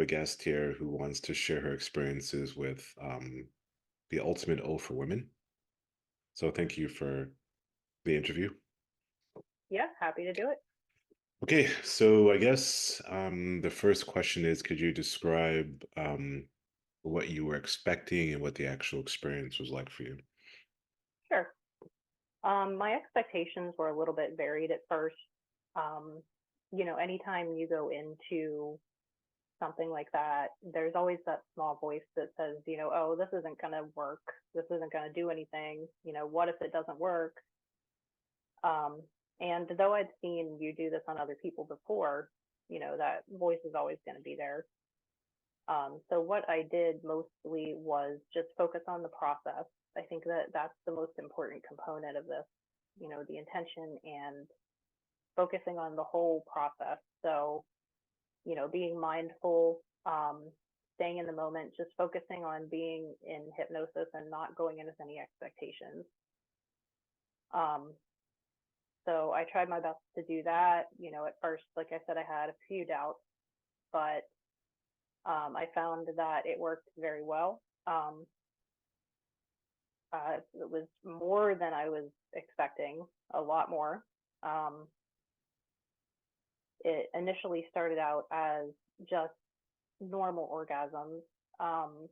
have a guest here who wants to share her experiences with the ultimate O for women. So thank you for the interview. Yeah, happy to do it. Okay, so I guess the first question is, could you describe what you were expecting and what the actual experience was like for you? Sure. My expectations were a little bit varied at first. Um, Anytime you go into something like that, there's always that small voice that says, oh, this isn't going to work. This isn't going to do anything. What if it doesn't work? Um, and though I'd seen you do this on other people before, that voice is always going to be there. So what I did mostly was just focus on the process. I think that that's the most important component of this, the intention and focusing on the whole process. So, being mindful, staying in the moment, just focusing on being in hypnosis and not going in with any expectations. Um, so I tried my best to do that. At first, like I said, I had a few doubts, but I found that it worked very well. It was more than I was expecting, a lot more. Um, it initially started out as just normal orgasms. Um,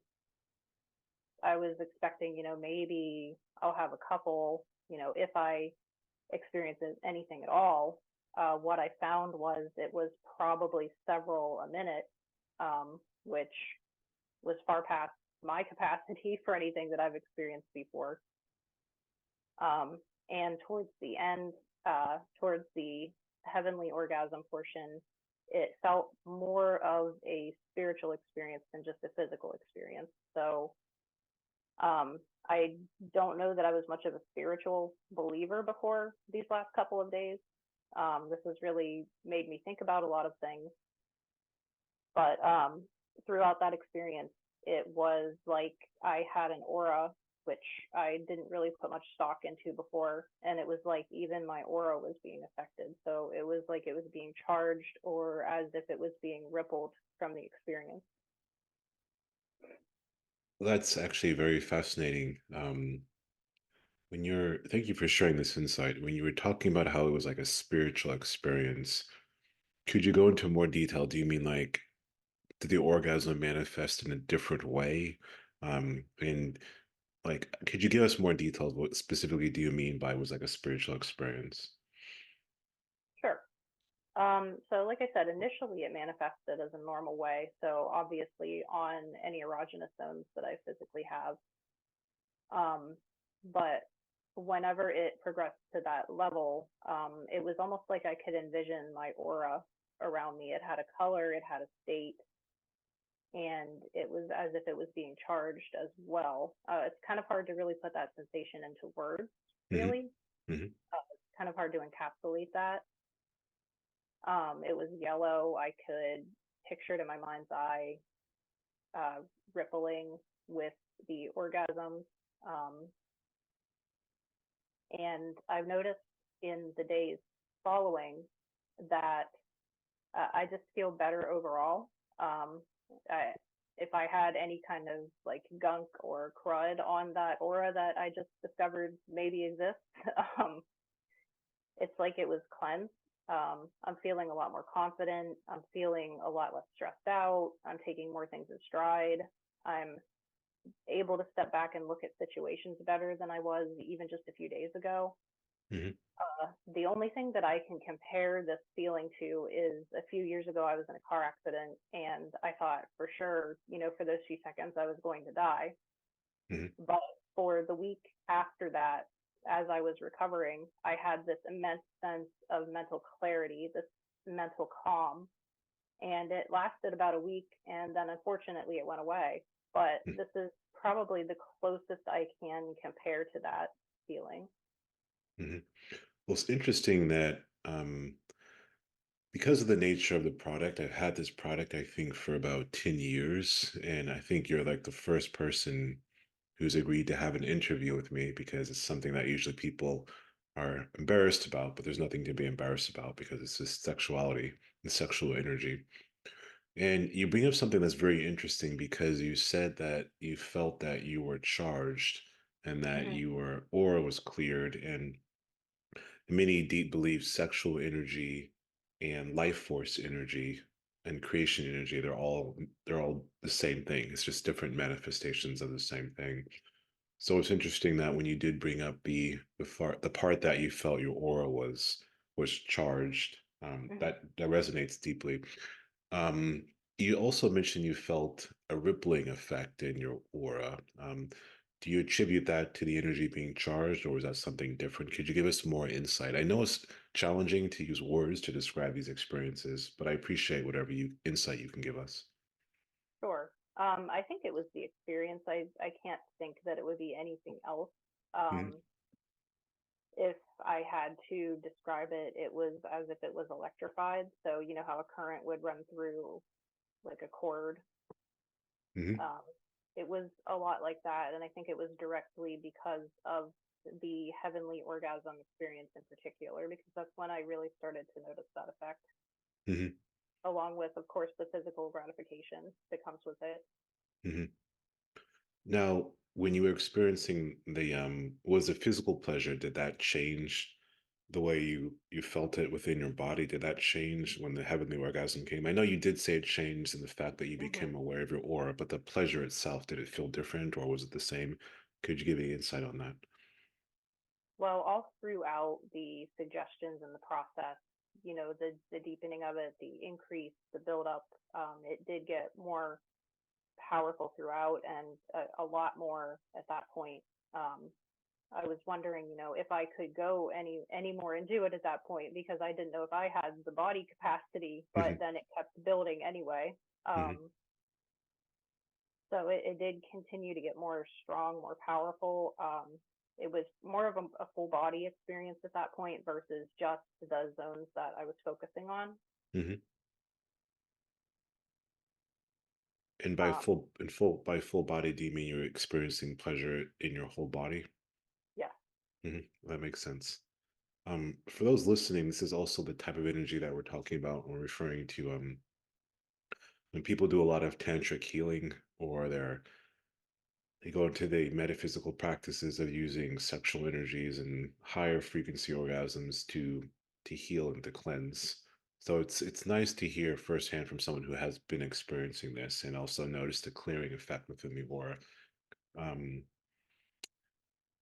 I was expecting, maybe I'll have a couple, if I experience anything at all. What I found was it was probably several a minute, which was far past my capacity for anything that I've experienced before. Um, and towards the end, towards the heavenly orgasm portion, it felt more of a spiritual experience than just a physical experience. So I don't know that I was much of a spiritual believer before these last couple of days. This has really made me think about a lot of things. But throughout that experience, it was like I had an aura, which I didn't really put much stock into before. And it was like even my aura was being affected. So it was like it was being charged or as if it was being rippled from the experience. Well, that's actually very fascinating. Thank you for sharing this insight. When you were talking about how it was like a spiritual experience, could you go into more detail? Do you mean like did the orgasm manifest in a different way? And like, could you give us more details? What specifically do you mean by was like a spiritual experience? Sure. So like I said, initially it manifested as a normal way. So obviously on any erogenous zones that I physically have. Um, but whenever it progressed to that level, it was almost like I could envision my aura around me. It had a color, it had a state, and it was as if it was being charged as well. It's kind of hard to really put that sensation into words, Hmm. really. Hmm. It's kind of hard to encapsulate that. It was yellow. I could picture it in my mind's eye, uh, rippling with the orgasms. Um, and I've noticed in the days following that I just feel better overall. Um, I, if I had any kind of like gunk or crud on that aura that I just discovered maybe exists, um, it's like it was cleansed. I'm feeling a lot more confident. I'm feeling a lot less stressed out. I'm taking more things in stride. I'm able to step back and look at situations better than I was even just a few days ago. Hmm. The only thing that I can compare this feeling to is a few years ago, I was in a car accident and I thought for sure, for those few seconds, I was going to die. Hmm. But for the week after that, as I was recovering, I had this immense sense of mental clarity, this mental calm. And it lasted about a week. And then unfortunately, it went away. But this is probably the closest I can compare to that feeling. Hmm. Well, it's interesting that because of the nature of the product, I've had this product, I think, for about 10 years. And I think you're like the first person who's agreed to have an interview with me because it's something that usually people are embarrassed about, but there's nothing to be embarrassed about because it's just sexuality and sexual energy. And you bring up something that's very interesting because you said that you felt that you were charged and that Hmm. your aura was cleared. And many deep believe sexual energy and life force energy and creation energy, they're all the same thing. It's just different manifestations of the same thing. So it's interesting that when you did bring up the part that you felt your aura was charged, Hmm. that resonates deeply. Um, you also mentioned you felt a rippling effect in your aura. Do you attribute that to the energy being charged, or is that something different? Could you give us more insight? I know it's challenging to use words to describe these experiences, but I appreciate whatever insight you can give us. Sure. I think it was the experience. I can't think that it would be anything else. Hmm. Um, if I had to describe it, it was as if it was electrified. So you know how a current would run through like a cord. Hmm. Um, it was a lot like that, and I think it was directly because of the heavenly orgasm experience in particular, because that's when I really started to notice that effect, Hmm. along with, of course, the physical gratification that comes with it. Hmm. Now, when you were experiencing was the physical pleasure, did that change the way you felt it within your body? Did that change when the heavenly orgasm came? I know you did say it changed in the fact that you Hmm. became aware of your aura, but the pleasure itself, did it feel different or was it the same? Could you give any insight on that? Well, all throughout the suggestions and the process, you know, the deepening of it, the increase, the build up, it did get more powerful throughout, and a lot more at that point. Um, I was wondering, you know, if I could go any more into it at that point, because I didn't know if I had the body capacity, but Hmm. then it kept building anyway. Hmm. So it did continue to get more strong, more powerful. It was more of a full body experience at that point versus just the zones that I was focusing on. Hmm. And Um, by full body, do you mean you're experiencing pleasure in your whole body? yeah. That makes sense. For those listening, this is also the type of energy that we're talking about when we're referring to when people do a lot of tantric healing or they go into the metaphysical practices of using sexual energies and higher frequency orgasms to heal and to cleanse. So it's nice to hear firsthand from someone who has been experiencing this and also notice the clearing effect within the aura. Um,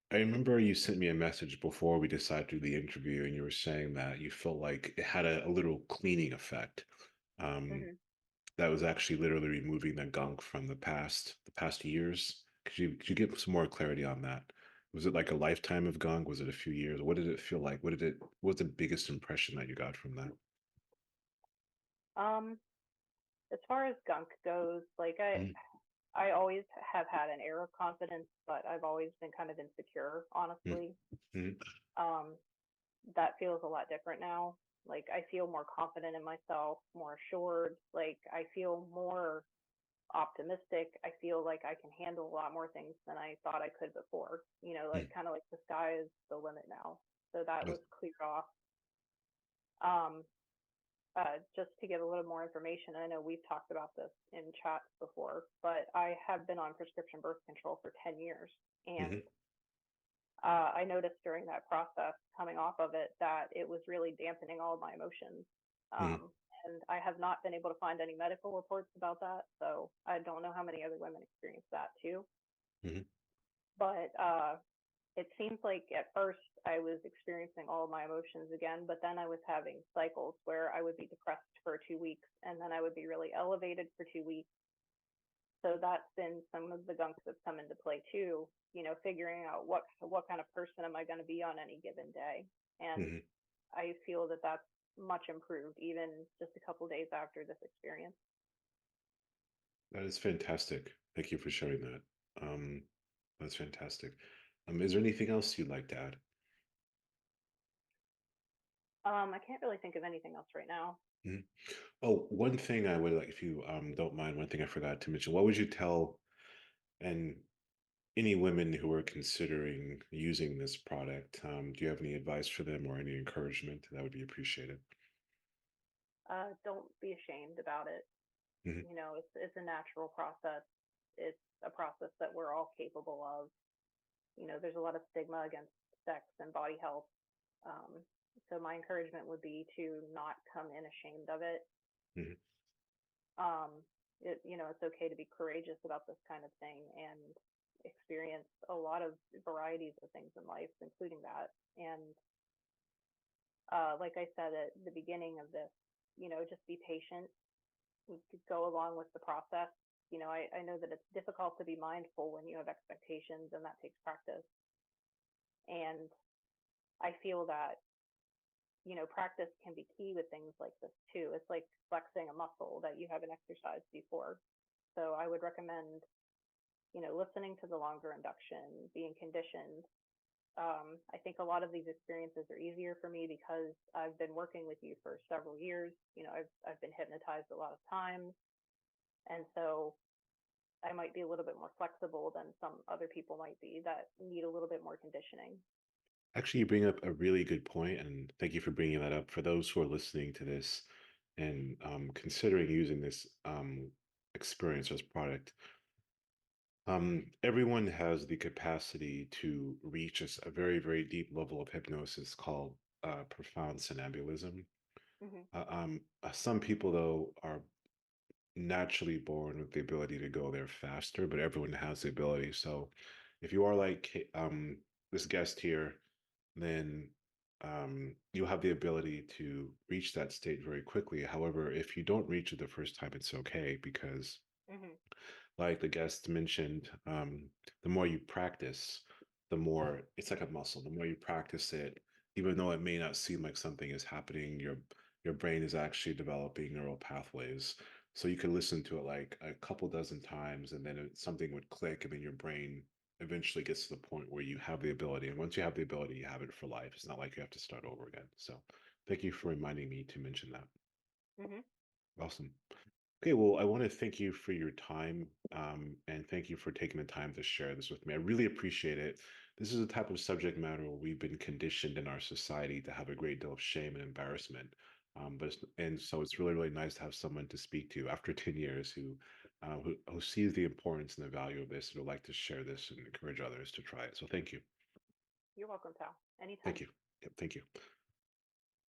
I remember you sent me a message before we decided to do the interview, and you were saying that you felt like it had a little cleaning effect. Um, Hmm. that was actually literally removing the gunk from the past years. Could you give some more clarity on that? Was it like a lifetime of gunk? Was it a few years? What did it feel like? What was the biggest impression that you got from that? Um, as far as gunk goes, like Mhm. I always have had an air of confidence, but I've always been kind of insecure, Mhm. honestly. Mhm. Um, that feels a lot different now. Like I feel more confident in myself, more assured. Like I feel more optimistic. I feel like I can handle a lot more things than I thought I could before. You know, like Mhm. kind of like the sky is the limit now. So that was That's- cleared off. Um, just to give a little more information, I know we've talked about this in chats before, but I have been on prescription birth control for 10 years. And mhm. I noticed during that process coming off of it that it was really dampening all of my emotions. Mhm. And I have not been able to find any medical reports about that. So I don't know how many other women experience that too. Mhm. But it seems like at first I was experiencing all of my emotions again, but then I was having cycles where I would be depressed for 2 weeks and then I would be really elevated for 2 weeks. So that's been some of the gunks that's come into play too, you know, figuring out what kind of person am I going to be on any given day. And Mhm. I feel that that's much improved even just a couple days after this experience. That is fantastic. Thank you for sharing that. Um, that's fantastic. Is there anything else you'd like to add? I can't really think of anything else right now. Mhm. Oh, one thing I would like, if you don't mind, one thing I forgot to mention. What would you tell and any women who are considering using this product? Do you have any advice for them or any encouragement? That would be appreciated. Don't be ashamed about it. Mhm. You know, it's a natural process. It's a process that we're all capable of. You know, there's a lot of stigma against sex and body health. Um, so my encouragement would be to not come in ashamed of it. Mhm. You know, it's okay to be courageous about this kind of thing and experience a lot of varieties of things in life, including that. And like I said at the beginning of this, you know, just be patient. You could go along with the process. You know, I know that it's difficult to be mindful when you have expectations, and that takes practice. And I feel that, you know, practice can be key with things like this too. It's like flexing a muscle that you haven't exercised before. So I would recommend, you know, listening to the longer induction, being conditioned. I think a lot of these experiences are easier for me because I've been working with you for several years. You know, I've been hypnotized a lot of times, and so I might be a little bit more flexible than some other people might be that need a little bit more conditioning. Actually, you bring up a really good point, and thank you for bringing that up. For those who are listening to this and considering using this experience as product, everyone has the capacity to reach a very, very deep level of hypnosis called profound somnambulism. Hmm. Some people, though, are naturally born with the ability to go there faster, but everyone has the ability. So if you are like this guest here, then you'll have the ability to reach that state very quickly. However, if you don't reach it the first time, it's okay because Hmm. like the guest mentioned, the more you practice, the more it's like a muscle. The more you practice it, even though it may not seem like something is happening, your brain is actually developing neural pathways. So you can listen to it like a couple dozen times, and then something would click, and then your brain eventually gets to the point where you have the ability. And once you have the ability, you have it for life. It's not like you have to start over again. So thank you for reminding me to mention that. Hmm. Awesome. Okay, well, I want to thank you for your time, and thank you for taking the time to share this with me. I really appreciate it. This is a type of subject matter where we've been conditioned in our society to have a great deal of shame and embarrassment. And so it's really, really nice to have someone to speak to after 10 years who sees the importance and the value of this and would like to share this and encourage others to try it. So thank you. You're welcome, pal. Thank Anytime. you. Yep, thank you.